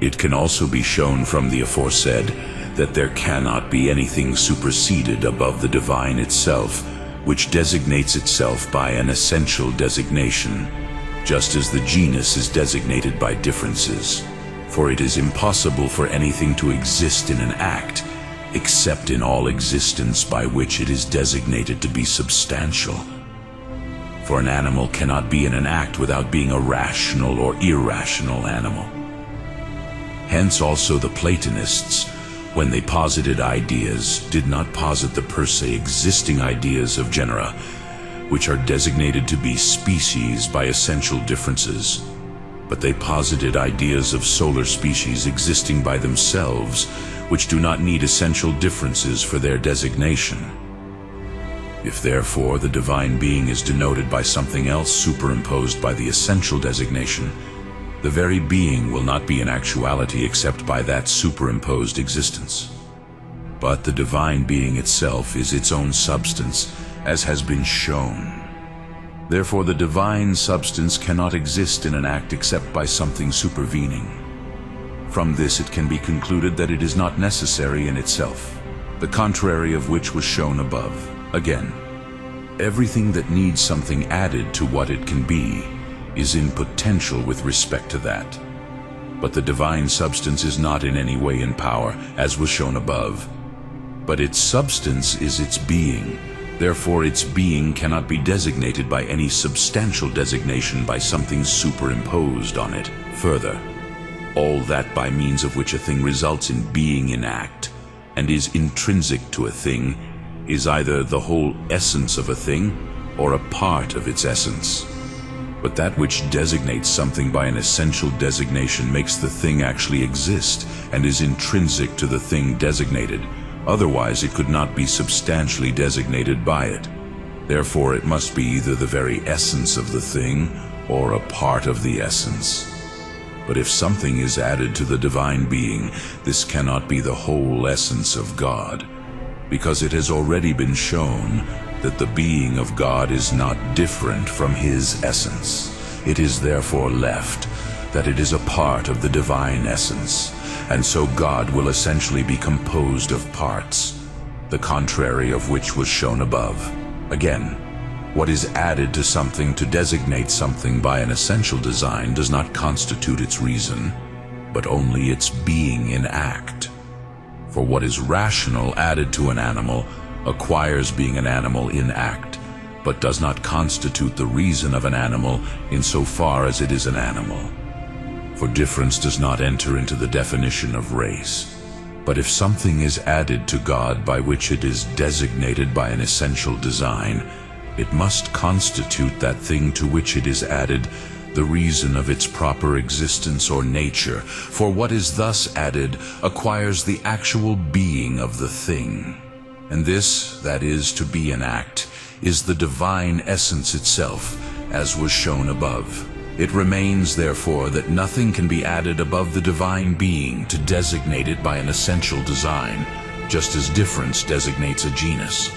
It can also be shown from the aforesaid that there cannot be anything superseded above the divine itself, which designates itself by an essential designation, just as the genus is designated by differences. For it is impossible for anything to exist in an act, except in all existence by which it is designated to be substantial. For an animal cannot be in an act without being a rational or irrational animal. Hence also the Platonists, when they posited ideas, did not posit the per se existing ideas of genera, which are designated to be species by essential differences, but they posited ideas of solar species existing by themselves, which do not need essential differences for their designation. If therefore the divine being is denoted by something else superimposed by the essential designation, the very being will not be in actuality except by that superimposed existence. But the divine being itself is its own substance, as has been shown. Therefore the divine substance cannot exist in an act except by something supervening. From this it can be concluded that it is not necessary in itself, the contrary of which was shown above. Again, everything that needs something added to what it can be is in potential with respect to that. But the divine substance is not in any way in power, as was shown above. But its substance is its being. Therefore its being cannot be designated by any substantial designation by something superimposed on it. Further, all that by means of which a thing results in being in act, and is intrinsic to a thing, is either the whole essence of a thing, or a part of its essence. But that which designates something by an essential designation makes the thing actually exist, and is intrinsic to the thing designated. Otherwise it could not be substantially designated by it. Therefore it must be either the very essence of the thing, or a part of the essence. But if something is added to the divine being, this cannot be the whole essence of God, because it has already been shown that the being of God is not different from his essence. It is therefore left that it is a part of the divine essence, and so God will essentially be composed of parts, the contrary of which was shown above. Again, what is added to something to designate something by an essential design does not constitute its reason, but only its being in act. For what is rational added to an animal acquires being an animal in act, but does not constitute the reason of an animal insofar as it is an animal. For difference does not enter into the definition of race. But if something is added to God by which it is designated by an essential design, it must constitute that thing to which it is added the reason of its proper existence or nature. For what is thus added acquires the actual being of the thing. And this, that is, to be an act, is the divine essence itself, as was shown above. It remains, therefore, that nothing can be added above the divine being to designate it by an essential design, just as difference designates a genus.